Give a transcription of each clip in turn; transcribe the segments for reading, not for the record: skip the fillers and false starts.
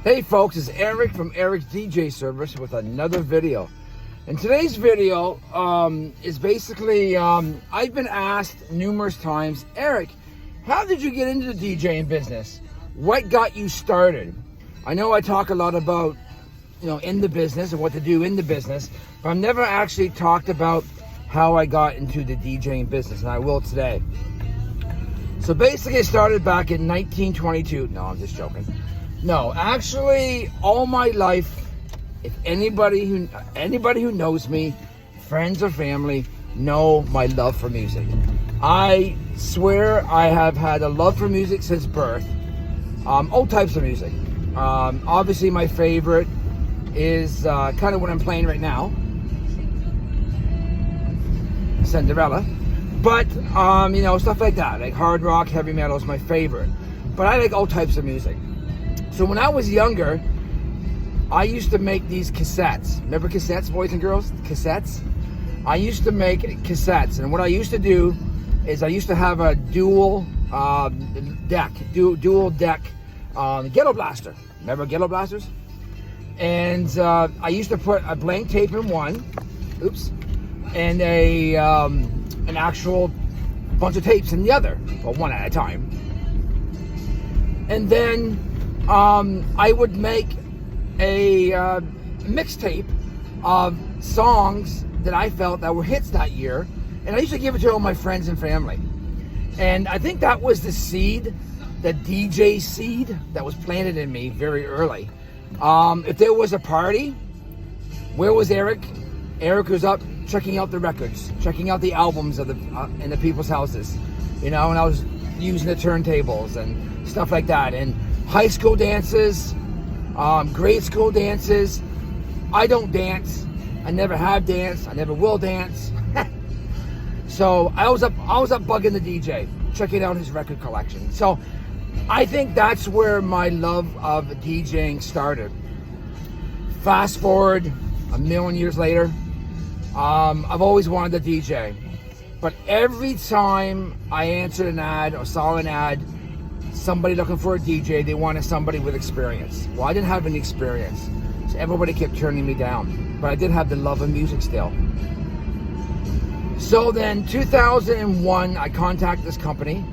Hey folks, it's Eric from Eric's DJ Service with another video. And today's video is basically, I've been asked numerous times, Eric, how did you get into the DJing business? What got you started? I know I talk a lot about, in the business and what to do in the business, but I've never actually talked about how I got into the DJing business, and I will today. So basically, it started back in 1922. No, I'm just joking. No, actually, all my life, if anybody who knows me, friends or family, know my love for music. I swear I have had a love for music since birth. All types of music. Obviously, my favorite is kind of what I'm playing right now, Cinderella. But, stuff like that, like hard rock, heavy metal is my favorite. But I like all types of music. So when I was younger, I used to make these cassettes. Remember cassettes, boys and girls? Cassettes? I used to make cassettes. And what I used to do is I used to have a dual deck ghetto blaster. Remember ghetto blasters? And I used to put a blank tape in one, and an actual bunch of tapes in the other, well, one at a time. And then I would make a mixtape of songs that I felt that were hits that year, and I used to give it to all my friends and family. And I think that was the seed, the DJ seed, that was planted in me very early. If there was a party, where was Eric? Eric was up checking out the records, checking out the albums of in the people's houses, and I was using the turntables and stuff like that. And high school dances, grade school dances. I don't dance. I never have danced. I never will dance. So I was up bugging the DJ, checking out his record collection. So I think that's where my love of DJing started. Fast forward a million years later, I've always wanted to DJ, but every time I answered an ad or saw an ad, somebody looking for a DJ, they wanted somebody with experience. Well, I didn't have any experience, so everybody kept turning me down, but I did have the love of music still. So then 2001, I contacted this company,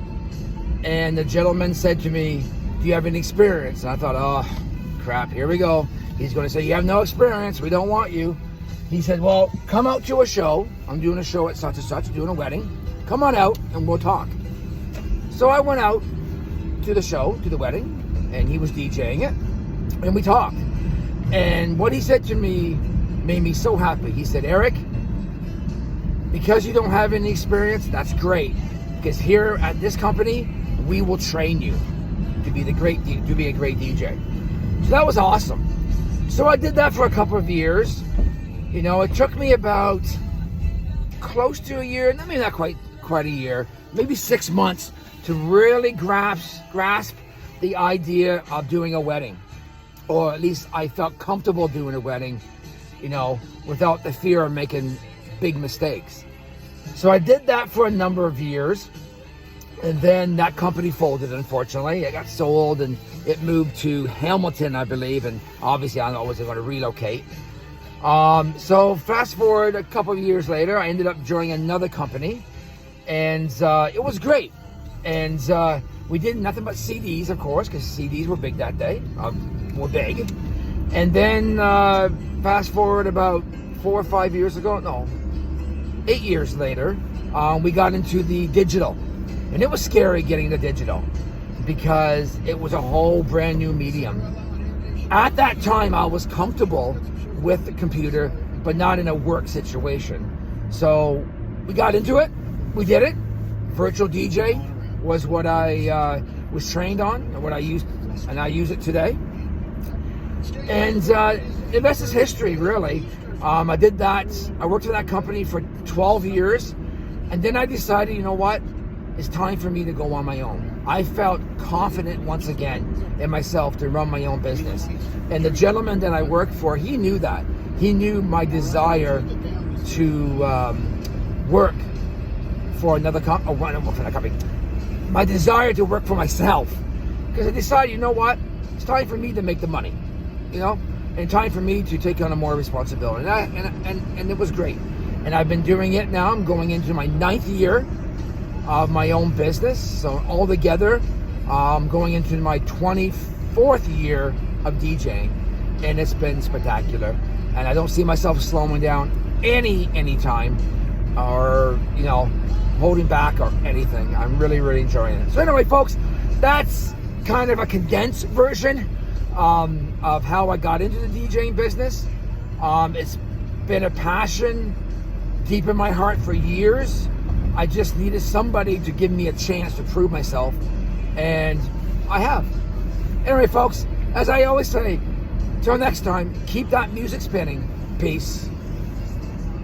and the gentleman said to me, do you have any experience? And I thought, oh crap, here we go. He's going to say, you have no experience, we don't want you. He said, well, come out to a show. I'm doing a show at such and such, doing a wedding. Come on out and we'll talk. So I went out to the show, to the wedding, and he was DJing it, and we talked. And what he said to me made me so happy. He said, Eric, because you don't have any experience, that's great. Because here at this company, we will train you to be a great DJ. So that was awesome. So I did that for a couple of years. It took me about close to a year, maybe not quite a year, maybe 6 months to really grasp the idea of doing a wedding. Or at least I felt comfortable doing a wedding, without the fear of making big mistakes. So I did that for a number of years. And then that company folded, unfortunately. It got sold and it moved to Hamilton, I believe. And obviously I was going to relocate. So fast forward a couple of years later, I ended up joining another company, and it was great. And we did nothing but CDs, of course, because CDs were big that day, were big. And then fast forward about 4 or 5 years ago, no, 8 years later, we got into the digital. And it was scary getting the digital because it was a whole brand new medium. At that time, I was comfortable with the computer, but not in a work situation. So we got into it, we did it. Virtual DJ was what I was trained on and what I used, and I use it today. And the rest is history, really. I did that, I worked for that company for 12 years, and then I decided, you know what? It's time for me to go on my own. I felt confident once again in myself to run my own business. And the gentleman that I worked for, he knew that. He knew my desire to work for another company. My desire to work for myself. Because I decided, you know what? it's time for me to make the money, you know, and time for me to take on a more responsibility. And it was great. And I've been doing it now. I'm going into my 9th year of my own business. So altogether, I'm going into my 24th year of DJing, and it's been spectacular. And I don't see myself slowing down any time, or, you know, holding back or anything. I'm really, really enjoying it. So anyway, folks, that's kind of a condensed version of how I got into the DJing business. It's been a passion deep in my heart for years. I just needed somebody to give me a chance to prove myself, and I have. Anyway, folks, as I always say, till next time, keep that music spinning. Peace.